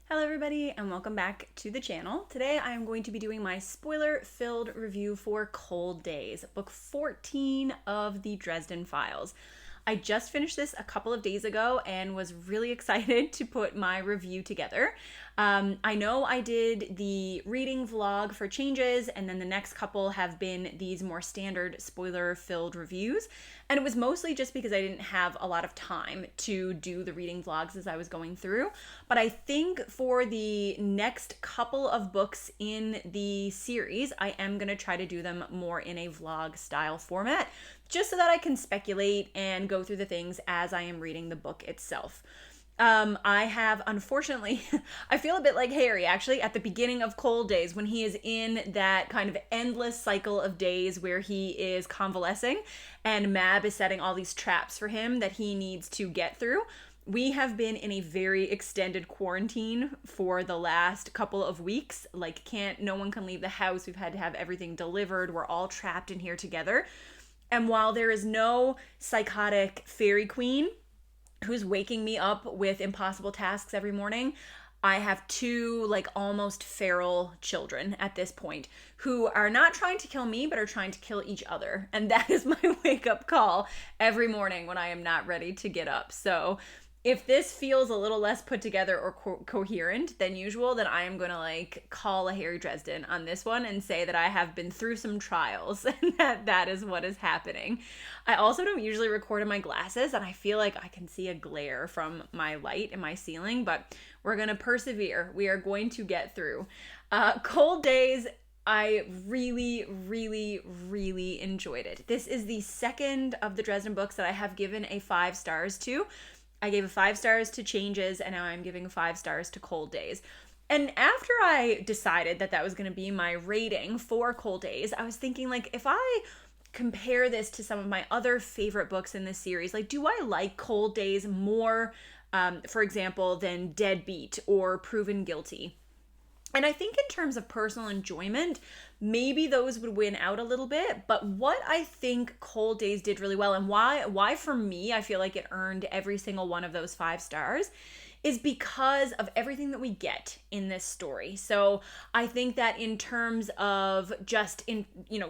Hello everybody and welcome back to the channel. Today I am going to be doing my spoiler-filled review for Cold Days, book 14 of the Dresden Files. I just finished this a couple of days ago and was really excited to put my review together. I know I did the reading vlog for changes, and then the next couple have been these more standard spoiler-filled reviews. And it was mostly just because I didn't have a lot of time to do the reading vlogs as I was going through. But I think for the next couple of books in the series, I am going to try to do them more in a vlog style format, just so that I can speculate and go through the things as I am reading the book itself. I have, unfortunately, I feel a bit like Harry, actually, at the beginning of Cold Days, when he is in that kind of endless cycle of days where he is convalescing and Mab is setting all these traps for him that he needs to get through. We have been in a very extended quarantine for the last couple of weeks. Like, no one can leave the house. We've had to have everything delivered. We're all trapped in here together. And while there is no psychotic fairy queen who's waking me up with impossible tasks every morning, I have two almost feral children at this point who are not trying to kill me, but are trying to kill each other. And that is my wake up call every morning when I am not ready to get up. So if this feels a little less put together or coherent than usual, then I am going to call a Harry Dresden on this one and say that I have been through some trials and that is what is happening. I also don't usually record in my glasses, and I feel like I can see a glare from my light in my ceiling, but we're going to persevere. We are going to get through. Cold Days, I really, really, really enjoyed it. This is the second of the Dresden books that I have given a 5 stars to. I gave a 5 stars to Changes, and now I'm giving 5 stars to Cold Days. And after I decided that was going to be my rating for Cold Days, I was thinking, if I compare this to some of my other favorite books in this series, do I like Cold Days more, for example, than Deadbeat or Proven Guilty? And I think in terms of personal enjoyment, maybe those would win out a little bit. But what I think Cold Days did really well, and why for me I feel like it earned every single one of those 5 stars, is because of everything that we get in this story. So I think that in terms of just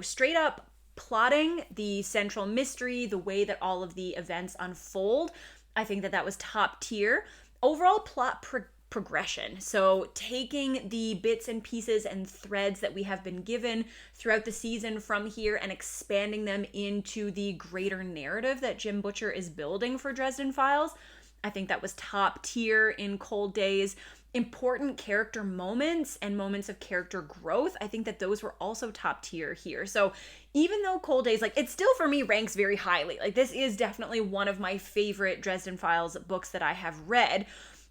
straight up plotting the central mystery, the way that all of the events unfold, I think that was top tier. Overall plot progression. So taking the bits and pieces and threads that we have been given throughout the season from here and expanding them into the greater narrative that Jim Butcher is building for Dresden Files, I think that was top tier in Cold Days. Important character moments and moments of character growth, I think that those were also top tier here. So even though Cold Days, it still for me ranks very highly. This is definitely one of my favorite Dresden Files books that I have read.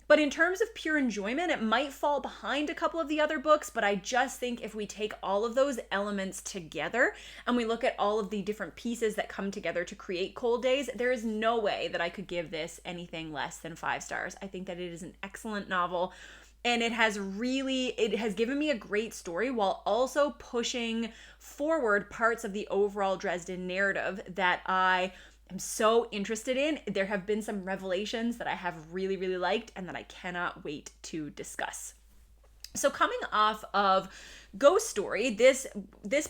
But in terms of pure enjoyment, it might fall behind a couple of the other books, but I just think if we take all of those elements together and we look at all of the different pieces that come together to create Cold Days, there is no way that I could give this anything less than 5 stars. I think that it is an excellent novel, and it has given me a great story while also pushing forward parts of the overall Dresden narrative that I'm so interested in. There have been some revelations that I have really, really liked and that I cannot wait to discuss. So coming off of Ghost Story, this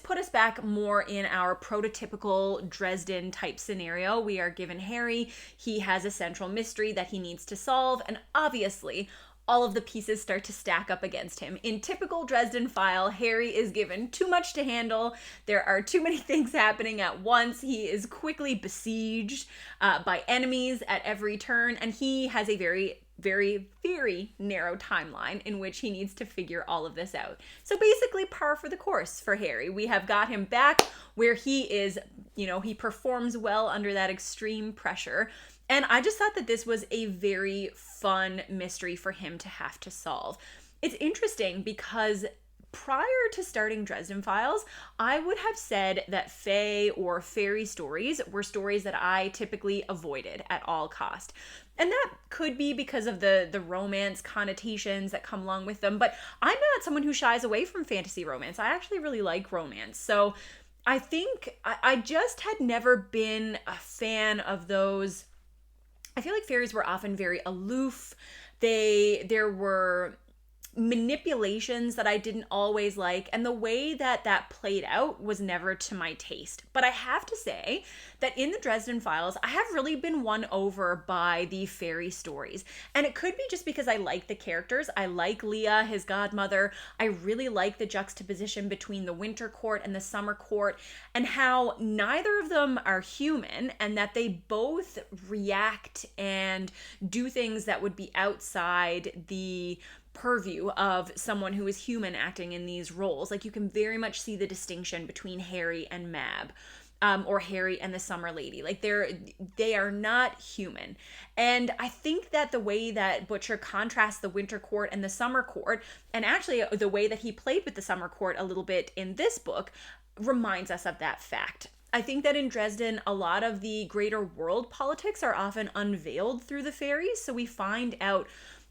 put us back more in our prototypical Dresden type scenario. We are given Harry. He has a central mystery that he needs to solve, and obviously all of the pieces start to stack up against him. In typical Dresden File, Harry is given too much to handle. There are too many things happening at once. He is quickly besieged by enemies at every turn, and he has a very, very, very narrow timeline in which he needs to figure all of this out. So basically par for the course for Harry. We have got him back where he is, he performs well under that extreme pressure. And I just thought that this was a very fun mystery for him to have to solve. It's interesting because prior to starting Dresden Files, I would have said that fae or fairy stories were stories that I typically avoided at all cost. And that could be because of the romance connotations that come along with them, but I'm not someone who shies away from fantasy romance. I actually really like romance. So I think I just had never been a fan of those. I feel like fairies were often very aloof. There were manipulations that I didn't always like, and the way that that played out was never to my taste. But I have to say that in the Dresden Files, I have really been won over by the fairy stories. And it could be just because I like the characters. I like Leah, his godmother. I really like the juxtaposition between the winter court and the summer court, and how neither of them are human, and that they both react and do things that would be outside the purview of someone who is human acting in these roles. Like, you can very much see the distinction between Harry and Mab. Or Harry and the Summer Lady. Like, they are not human. And I think that the way that Butcher contrasts the winter court and the summer court, and actually the way that he played with the summer court a little bit in this book, reminds us of that fact. I think that in Dresden, a lot of the greater world politics are often unveiled through the fairies. So we find out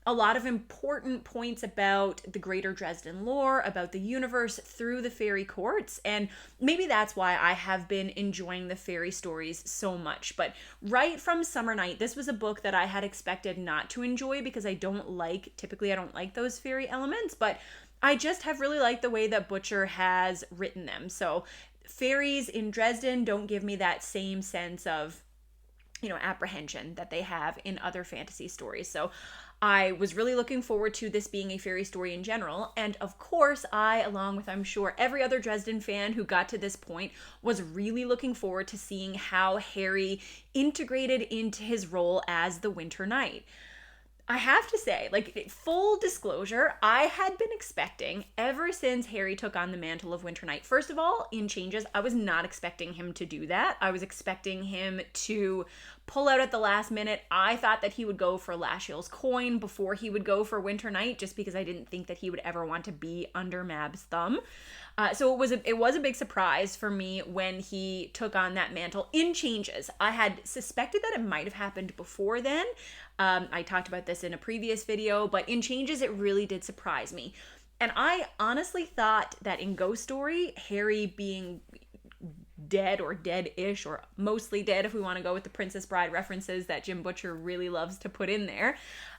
a lot of important points about the greater Dresden lore, about the universe through the fairy courts. And maybe that's why I have been enjoying the fairy stories so much. But right from Summer Night, this was a book that I had expected not to enjoy because typically I don't like those fairy elements, but I just have really liked the way that Butcher has written them. So fairies in Dresden don't give me that same sense of, apprehension that they have in other fantasy stories. So I was really looking forward to this being a fairy story in general. And of course, I, along with I'm sure every other Dresden fan who got to this point, was really looking forward to seeing how Harry integrated into his role as the Winter Knight. I have to say, full disclosure, I had been expecting, ever since Harry took on the mantle of Winter Knight, first of all, in Changes, I was not expecting him to do that. I was expecting him to pull out at the last minute. I thought that he would go for Lashiel's coin before he would go for Winter Knight, just because I didn't think that he would ever want to be under Mab's thumb. So it was a big surprise for me when he took on that mantle in Changes. I had suspected that it might have happened before then. I talked about this in a previous video, but in Changes, it really did surprise me. And I honestly thought that in Ghost Story, Harry being dead or dead-ish or mostly dead, if we want to go with the Princess Bride references that Jim Butcher really loves to put in there,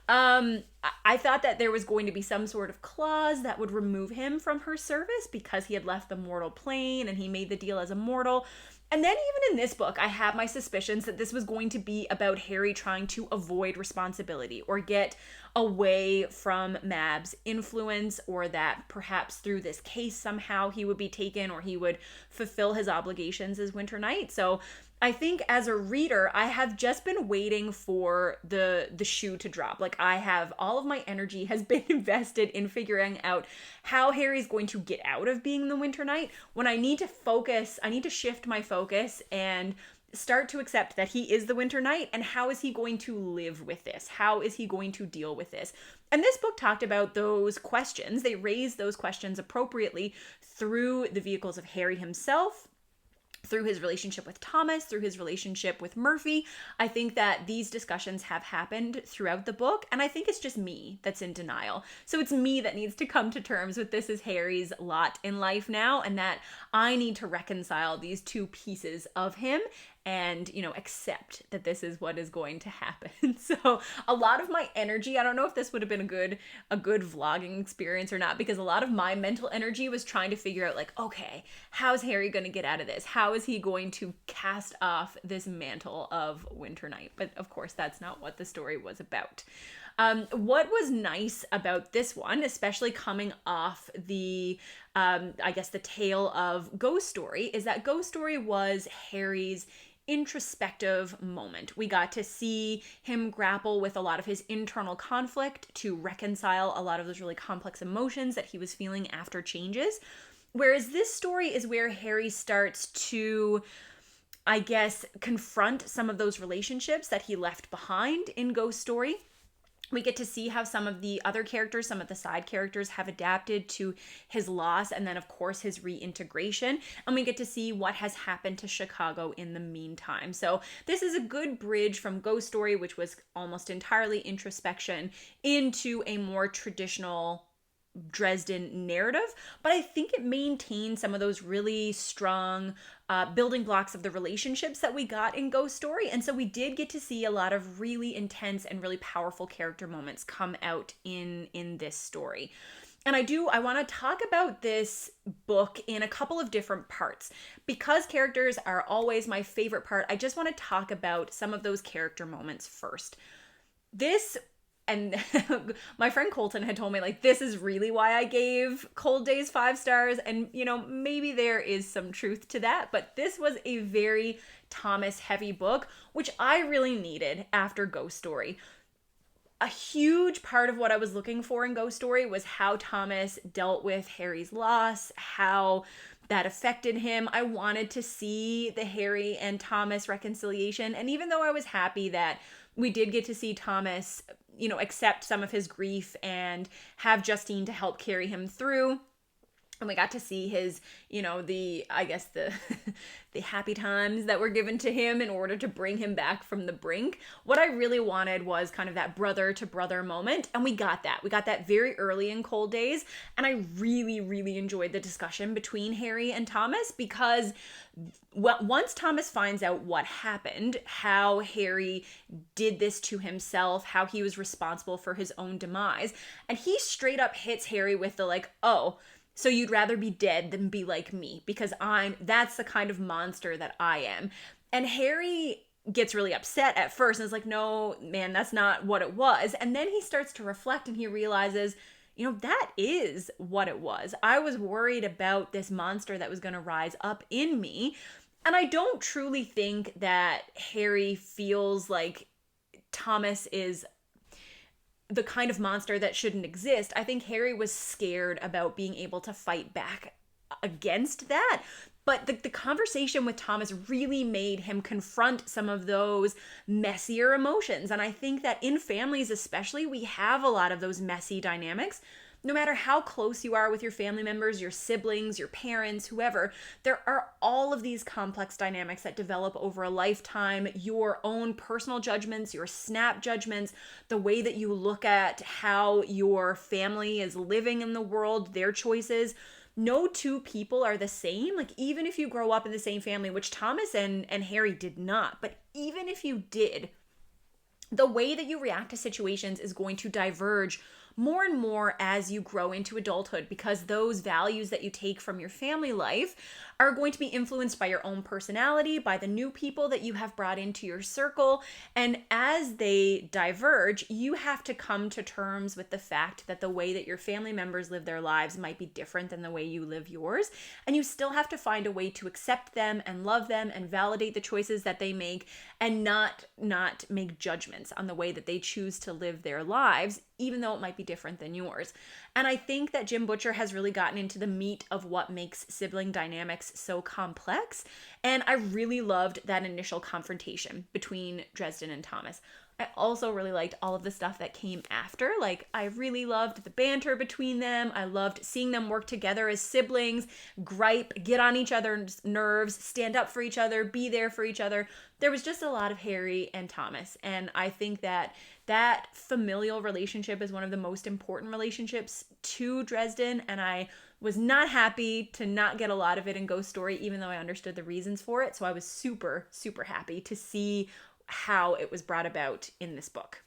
I thought that there was going to be some sort of clause that would remove him from her service because he had left the mortal plane and he made the deal as a mortal. And then even in this book, I have my suspicions that this was going to be about Harry trying to avoid responsibility or get away from Mab's influence, or that perhaps through this case somehow he would be taken or he would fulfill his obligations as Winter Knight. So I think as a reader, I have just been waiting for the shoe to drop. All of my energy has been invested in figuring out how Harry's going to get out of being the Winter Knight, when I need to shift my focus and start to accept that he is the Winter Knight, and how is he going to live with this? How is he going to deal with this? And this book talked about those questions. They raised those questions appropriately through the vehicles of Harry himself, through his relationship with Thomas, through his relationship with Murphy. I think that these discussions have happened throughout the book, and I think it's just me that's in denial. So it's me that needs to come to terms with this is Harry's lot in life now, and that I need to reconcile these two pieces of him and, accept that this is what is going to happen. So a lot of my energy, I don't know if this would have been a good vlogging experience or not, because a lot of my mental energy was trying to figure out, okay, how's Harry going to get out of this? How is he going to cast off this mantle of Winter Knight? But of course, that's not what the story was about. What was nice about this one, especially coming off the tale of Ghost Story, is that Ghost Story was Harry's introspective moment. We got to see him grapple with a lot of his internal conflict to reconcile a lot of those really complex emotions that he was feeling after Changes. Whereas this story is where Harry starts to, confront some of those relationships that he left behind in Ghost Story. We get to see how some of the other characters, some of the side characters, have adapted to his loss, and then of course his reintegration. And we get to see what has happened to Chicago in the meantime. So this is a good bridge from Ghost Story, which was almost entirely introspection, into a more traditional Dresden narrative, but I think it maintained some of those really strong building blocks of the relationships that we got in Ghost Story. And so we did get to see a lot of really intense and really powerful character moments come out in this story. And I want to talk about this book in a couple of different parts. Because characters are always my favorite part, I just want to talk about some of those character moments first. And my friend Colton had told me, like, this is really why I gave Cold Days 5 stars. And, maybe there is some truth to that. But this was a very Thomas heavy book, which I really needed after Ghost Story. A huge part of what I was looking for in Ghost Story was how Thomas dealt with Harry's loss, how that affected him. I wanted to see the Harry and Thomas reconciliation. And even though I was happy that we did get to see Thomas, accept some of his grief and have Justine to help carry him through, and we got to see his, the the happy times that were given to him in order to bring him back from the brink. What I really wanted was kind of that brother to brother moment. And we got that. We got that very early in Cold Days. And I really, really enjoyed the discussion between Harry and Thomas, because once Thomas finds out what happened, how Harry did this to himself, how he was responsible for his own demise, and he straight up hits Harry with the like, oh, so you'd rather be dead than be like me, because that's the kind of monster that I am. And Harry gets really upset at first and is like, no, man, that's not what it was. And then he starts to reflect and he realizes, that is what it was. I was worried about this monster that was going to rise up in me. And I don't truly think that Harry feels like Thomas is the kind of monster that shouldn't exist. I think Harry was scared about being able to fight back against that. But the conversation with Thomas really made him confront some of those messier emotions. And I think that in families especially, we have a lot of those messy dynamics. No matter how close you are with your family members, your siblings, your parents, whoever, there are all of these complex dynamics that develop over a lifetime. Your own personal judgments, your snap judgments, the way that you look at how your family is living in the world, their choices. No two people are the same. Like, even if you grow up in the same family, which Thomas and Harry did not, but even if you did, the way that you react to situations is going to diverge more and more as you grow into adulthood, because those values that you take from your family life are going to be influenced by your own personality, by the new people that you have brought into your circle. And as they diverge, you have to come to terms with the fact that the way that your family members live their lives might be different than the way you live yours. And you still have to find a way to accept them and love them and validate the choices that they make, and not make judgments on the way that they choose to live their lives, even though it might be different than yours. And I think that Jim Butcher has really gotten into the meat of what makes sibling dynamics so complex. And I really loved that initial confrontation between Dresden and Thomas. I also really liked all of the stuff that came after. Like, I really loved the banter between them. I loved seeing them work together as siblings, gripe, get on each other's nerves, stand up for each other, be there for each other. There was just a lot of Harry and Thomas. And I think that familial relationship is one of the most important relationships to Dresden. And I was not happy to not get a lot of it in Ghost Story, even though I understood the reasons for it. So I was super, super happy to see how it was brought about in this book.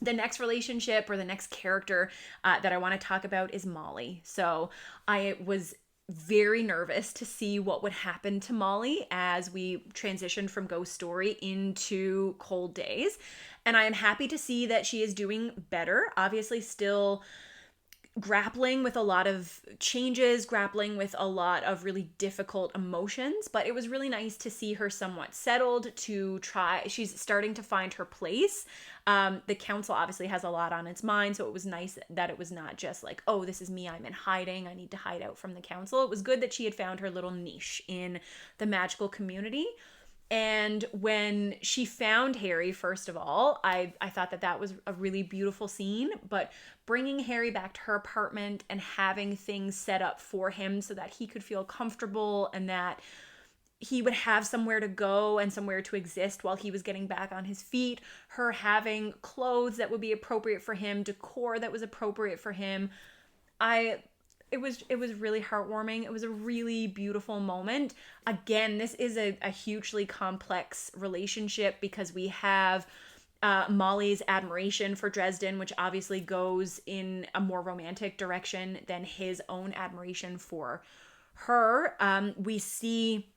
The next relationship, or the next character that I want to talk about, is Molly. So I was very nervous to see what would happen to Molly as we transitioned from Ghost Story into Cold Days. And I am happy to see that she is doing better. Obviously still grappling with a lot of changes, grappling with a lot of really difficult emotions, but it was really nice to see her somewhat settled, she's starting to find her place. The council obviously has a lot on its mind, so it was nice that it was not just like, oh, this is me, I'm in hiding, I need to hide out from the council. It was good that she had found her little niche in the magical community. And when she found Harry, first of all, I thought that was a really beautiful scene, but bringing Harry back to her apartment and having things set up for him so that he could feel comfortable and that he would have somewhere to go and somewhere to exist while he was getting back on his feet, her having clothes that would be appropriate for him, decor that was appropriate for him. It was really heartwarming. It was a really beautiful moment. Again, this is a hugely complex relationship because we have Molly's admiration for Dresden, which obviously goes in a more romantic direction than his own admiration for her. We see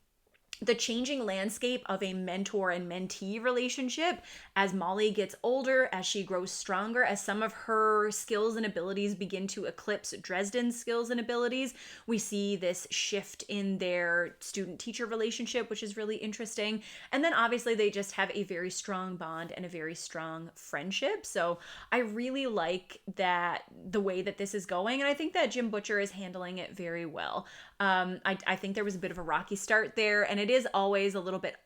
the changing landscape of a mentor and mentee relationship as Molly gets older, as she grows stronger, as some of her skills and abilities begin to eclipse Dresden's skills and abilities. We see this shift in their student-teacher relationship, which is really interesting. And then obviously they just have a very strong bond and a very strong friendship. So I really like that, the way that this is going, and I think that Jim Butcher is handling it very well. I think there was a bit of a rocky start there, and it is always a little bit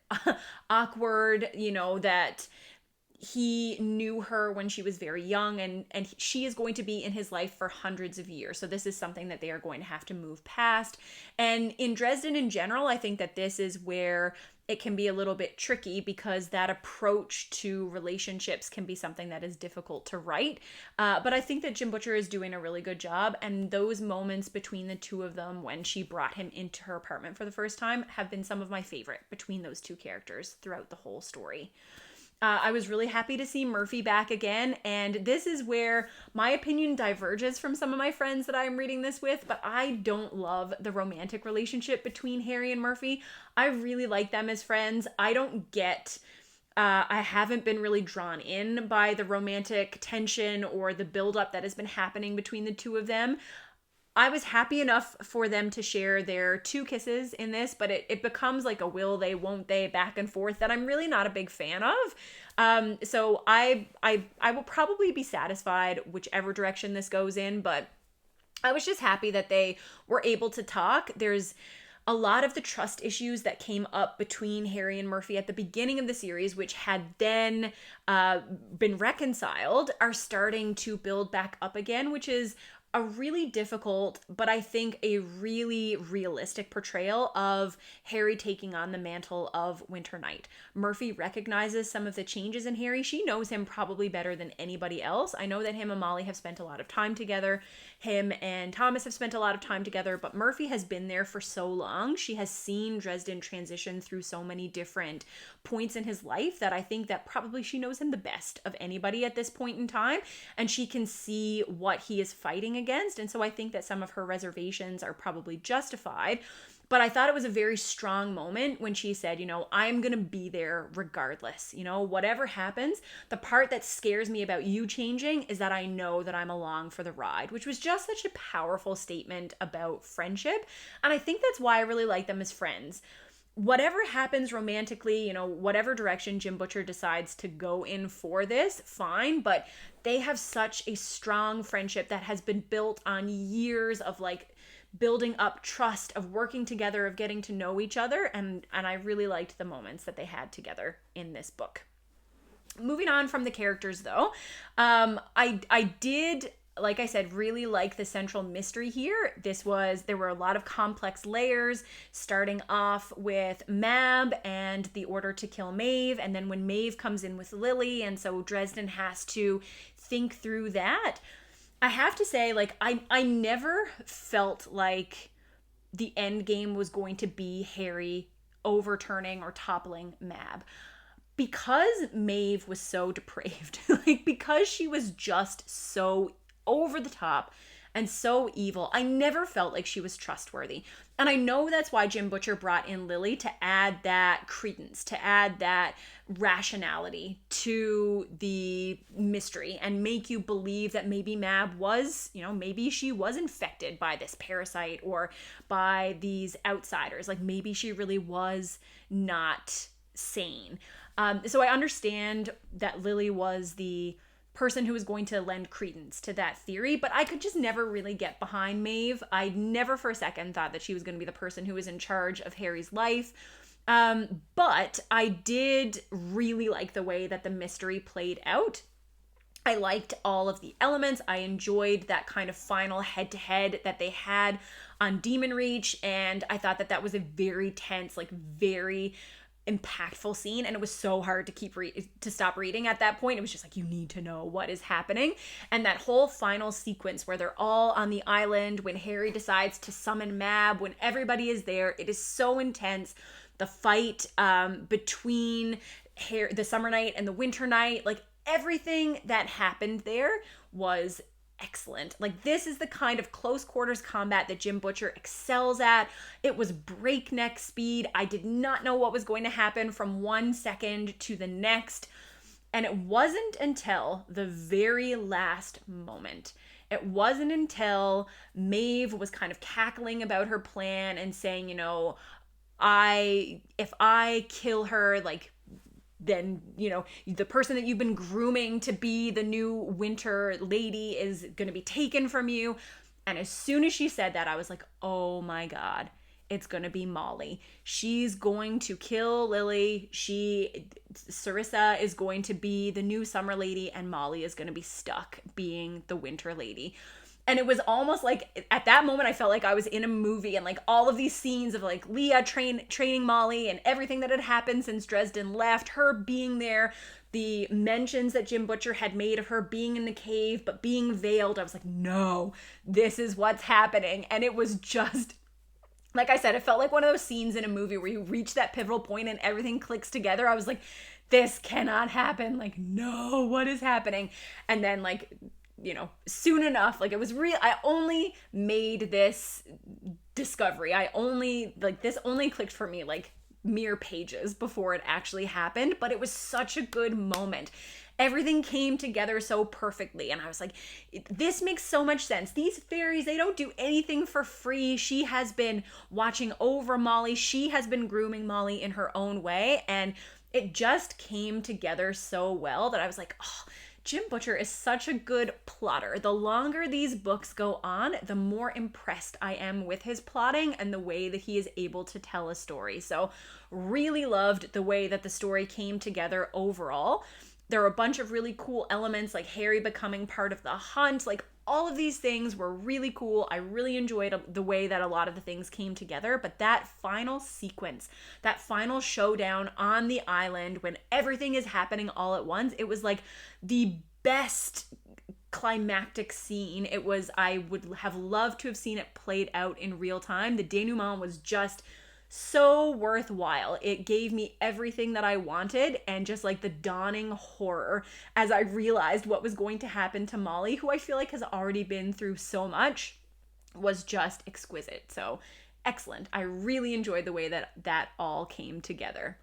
awkward, that he knew her when she was very young, and she is going to be in his life for hundreds of years. So this is something that they are going to have to move past. And in Dresden in general, I think that this is where it can be a little bit tricky, because that approach to relationships can be something that is difficult to write. But I think that Jim Butcher is doing a really good job. And those moments between the two of them, when she brought him into her apartment for the first time, have been some of my favorite between those two characters throughout the whole story. I was really happy to see Murphy back again, and this is where my opinion diverges from some of my friends that I'm reading this with, but I don't love the romantic relationship between Harry and Murphy. I really like them as friends. I haven't been really drawn in by the romantic tension or the buildup that has been happening between the two of them. I was happy enough for them to share their 2 kisses in this, but it becomes like a will they, won't they back and forth that I'm really not a big fan of. So I will probably be satisfied whichever direction this goes in, but I was just happy that they were able to talk. There's a lot of the trust issues that came up between Harry and Murphy at the beginning of the series, which had then been reconciled, are starting to build back up again, which is a really difficult, but I think a really realistic portrayal of Harry taking on the mantle of Winter Knight. Murphy recognizes some of the changes in Harry. She knows him probably better than anybody else. I know that him and Molly have spent a lot of time together. Him and Thomas have spent a lot of time together, but Murphy has been there for so long. She has seen Dresden transition through so many different points in his life that I think that probably she knows him the best of anybody at this point in time, and she can see what he is fighting against. And so I think that some of her reservations are probably justified. But I thought it was a very strong moment when she said, I'm going to be there regardless. Whatever happens, the part that scares me about you changing is that I know that I'm along for the ride, which was just such a powerful statement about friendship. And I think that's why I really like them as friends. Whatever happens romantically, whatever direction Jim Butcher decides to go in for this, fine, but they have such a strong friendship that has been built on years of building up trust, of working together, of getting to know each other, and I really liked the moments that they had together in this book. Moving on from the characters though, I did, like I said, really like the central mystery here. There were a lot of complex layers, starting off with Mab and the order to kill Maeve, and then when Maeve comes in with Lily, and so Dresden has to think through that. I have to say, I never felt like the end game was going to be Harry overturning or toppling Mab. Because Maeve was so depraved, because she was just so over the top and so evil, I never felt like she was trustworthy. And I know that's why Jim Butcher brought in Lily, to add that credence, to add that rationality to the mystery and make you believe that maybe Mab was, maybe she was infected by this parasite or by these outsiders. Maybe she really was not sane. So I understand that Lily was the person who was going to lend credence to that theory, but I could just never really get behind Maeve. I never for a second thought that she was going to be the person who was in charge of Harry's life. But I did really like the way that the mystery played out. I liked all of the elements. I enjoyed that kind of final head-to-head that they had on Demon Reach, and I thought that that was a very tense, very impactful scene, and it was so hard to stop reading at that point. It was just like, you need to know what is happening. And that whole final sequence where they're all on the island, when Harry decides to summon Mab, when everybody is there, it is so intense. The fight between the summer knight and the winter knight, like everything that happened there was excellent. Like, this is the kind of close quarters combat that Jim Butcher excels at. It was breakneck speed. I did not know what was going to happen from 1 second to the next. And it wasn't until the very last moment. It wasn't until Maeve was kind of cackling about her plan and saying, you know, if I kill her, like, then, you know, the person that you've been grooming to be the new winter lady is going to be taken from you. And as soon as she said that, I was like, oh my God, it's going to be Molly. She's going to kill Lily. Sarissa is going to be the new summer lady, and Molly is going to be stuck being the winter lady. And it was almost like, at that moment, I felt like I was in a movie, and like all of these scenes of like Leah training Molly and everything that had happened since Dresden left, her being there, the mentions that Jim Butcher had made of her being in the cave, but being veiled. I was like, no, this is what's happening. And it was just, like I said, it felt like one of those scenes in a movie where you reach that pivotal point and everything clicks together. I was like, this cannot happen. Like, no, what is happening? And then, like, you know, soon enough, like, it was real. I only made this discovery. This only clicked for me like mere pages before it actually happened, but it was such a good moment. Everything came together so perfectly, and I was like, this makes so much sense. These fairies, they don't do anything for free. She has been watching over Molly. She has been grooming Molly in her own way, and it just came together so well that I was like, oh, Jim Butcher is such a good plotter. The longer these books go on, the more impressed I am with his plotting and the way that he is able to tell a story. So really loved the way that the story came together overall. There were a bunch of really cool elements, like Harry becoming part of the hunt. Like, all of these things were really cool. I really enjoyed the way that a lot of the things came together. But that final sequence, that final showdown on the island when everything is happening all at once, it was like the best climactic scene. I would have loved to have seen it played out in real time. The denouement was just so worthwhile. It gave me everything that I wanted, and just like the dawning horror as I realized what was going to happen to Molly, who I feel like has already been through so much, was just exquisite. So excellent. I really enjoyed the way that all came together.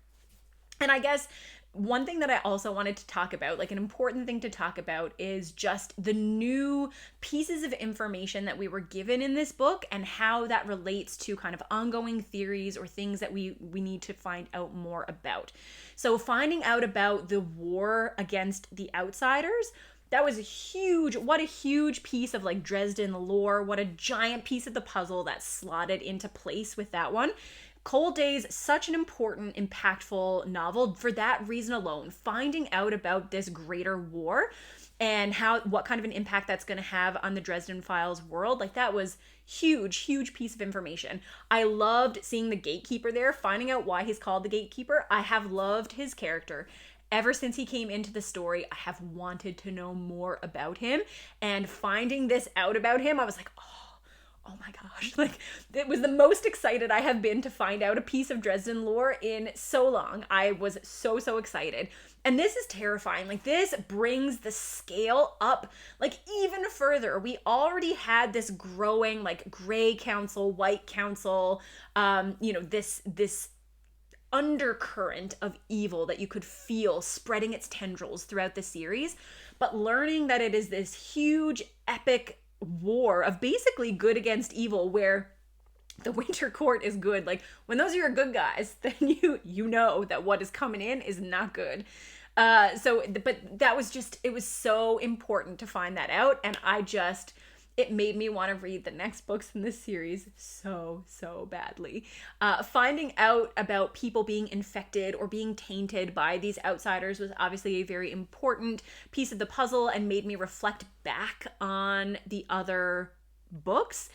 And I guess one thing that I also wanted to talk about, like an important thing to talk about, is just the new pieces of information that we were given in this book and how that relates to kind of ongoing theories or things that we need to find out more about. So finding out about the war against the outsiders, that was huge. What a huge piece of like Dresden lore. What a giant piece of the puzzle that slotted into place with that one. Cold Days, such an important, impactful novel for that reason alone. Finding out about this greater war and what kind of an impact that's going to have on the Dresden Files world, like, that was huge piece of information. I loved seeing the gatekeeper there, finding out why he's called the gatekeeper. I have loved his character. Ever since he came into the story, I have wanted to know more about him, and finding this out about him, I was like, oh my gosh, like, it was the most excited I have been to find out a piece of Dresden lore in so long. I was so excited. And this is terrifying. Like, this brings the scale up, like, even further. We already had this growing, like, gray council, white council, this undercurrent of evil that you could feel spreading its tendrils throughout the series. But learning that it is this huge, epic war of basically good against evil, where the Winter Court is good. Like, when those are your good guys, then you know that what is coming in is not good. But that was just, it was so important to find that out, and it made me want to read the next books in this series so badly. Finding out about people being infected or being tainted by these outsiders was obviously a very important piece of the puzzle and made me reflect back on the other books.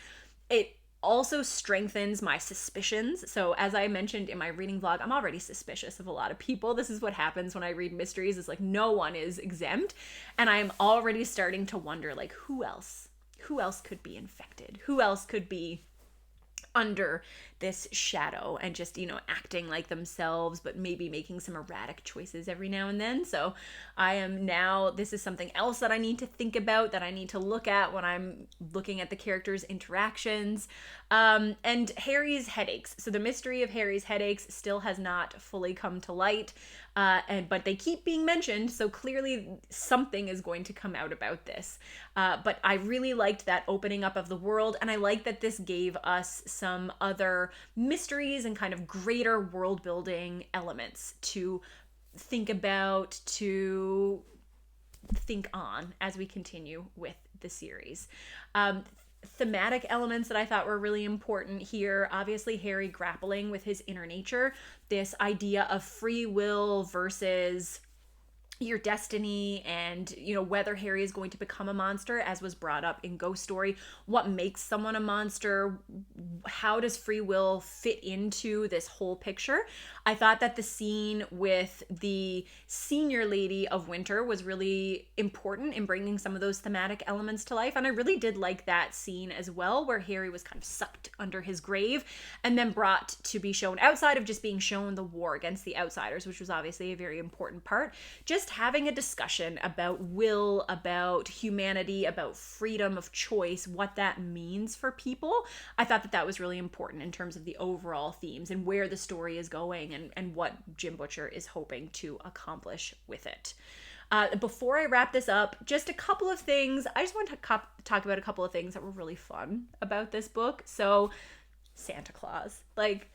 It also strengthens my suspicions. So as I mentioned in my reading vlog, I'm already suspicious of a lot of people. This is what happens when I read mysteries. It's like no one is exempt. And I'm already starting to wonder, like, who else could be infected? Who else could be under this shadow and just, acting like themselves, but maybe making some erratic choices every now and then. So this is something else that I need to think about, that I need to look at when I'm looking at the characters' interactions. And Harry's headaches. So the mystery of Harry's headaches still has not fully come to light. But they keep being mentioned, so clearly something is going to come out about this. But I really liked that opening up of the world, and I like that this gave us some other mysteries and kind of greater world building elements to think about, to think on as we continue with the series. Thematic elements that I thought were really important here. Obviously, Harry grappling with his inner nature, this idea of free will versus your destiny, and whether Harry is going to become a monster, as was brought up in Ghost Story. What makes someone a monster? How does free will fit into this whole picture? I thought that the scene with the senior lady of Winter was really important in bringing some of those thematic elements to life, and I really did like that scene as well, where Harry was kind of sucked under his grave and then brought to be shown outside of just being shown the war against the outsiders, which was obviously a very important part. Just having a discussion about will, about humanity, about freedom of choice, what that means for people. I thought that that was really important in terms of the overall themes and where the story is going, and what Jim Butcher is hoping to accomplish with it. Before I wrap this up, just a couple of things. I just want to talk about a couple of things that were really fun about this book. So, Santa Claus. Like,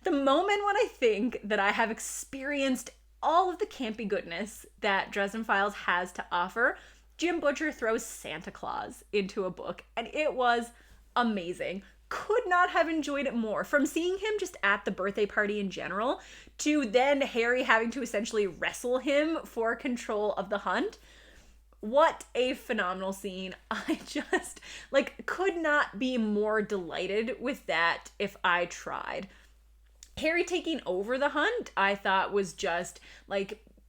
the moment when I think that I have experienced all of the campy goodness that Dresden Files has to offer, Jim Butcher throws Santa Claus into a book, and it was amazing. Could not have enjoyed it more. From seeing him just at the birthday party in general, to then Harry having to essentially wrestle him for control of the hunt. What a phenomenal scene. I just, could not be more delighted with that if I tried. Harry taking over the hunt, I thought was just,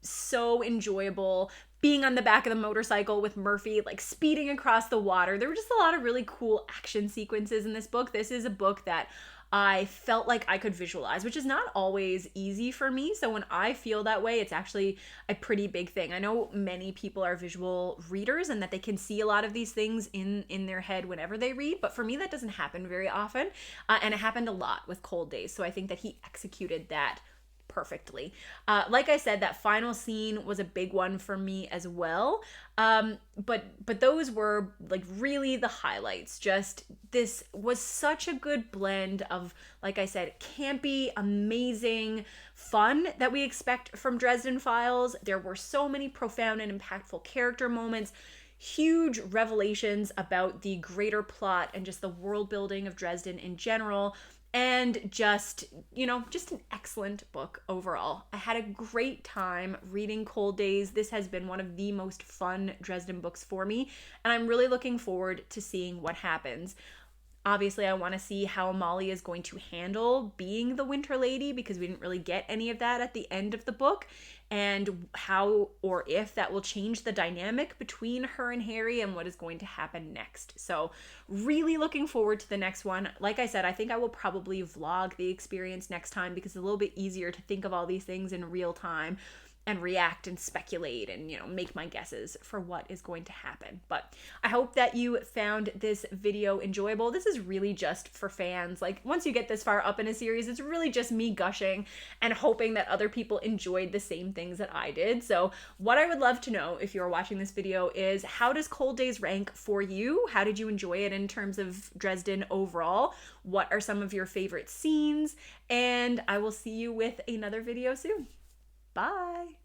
so enjoyable. Being on the back of the motorcycle with Murphy, speeding across the water. There were just a lot of really cool action sequences in this book. This is a book that I felt like I could visualize, which is not always easy for me. So when I feel that way, it's actually a pretty big thing. I know many people are visual readers and that they can see a lot of these things in their head whenever they read, but for me that doesn't happen very often, and it happened a lot with Cold Days. So I think that he executed that perfectly. Like I said, that final scene was a big one for me as well. But those were really the highlights. Just, this was such a good blend of, like I said, campy, amazing fun that we expect from Dresden Files. There were so many profound and impactful character moments, huge revelations about the greater plot and just the world building of Dresden in general. And just an excellent book overall. I had a great time reading Cold Days. This has been one of the most fun Dresden books for me, and I'm really looking forward to seeing what happens. Obviously, I want to see how Molly is going to handle being the Winter Lady, because we didn't really get any of that at the end of the book, and how or if that will change the dynamic between her and Harry and what is going to happen next. So really looking forward to the next one. Like I said, I think I will probably vlog the experience next time, because it's a little bit easier to think of all these things in real time and react and speculate and, make my guesses for what is going to happen. But I hope that you found this video enjoyable. This is really just for fans. Once you get this far up in a series, it's really just me gushing and hoping that other people enjoyed the same things that I did. So what I would love to know, if you're watching this video, is how does Cold Days rank for you? How did you enjoy it in terms of Dresden overall? What are some of your favorite scenes? And I will see you with another video soon. Bye.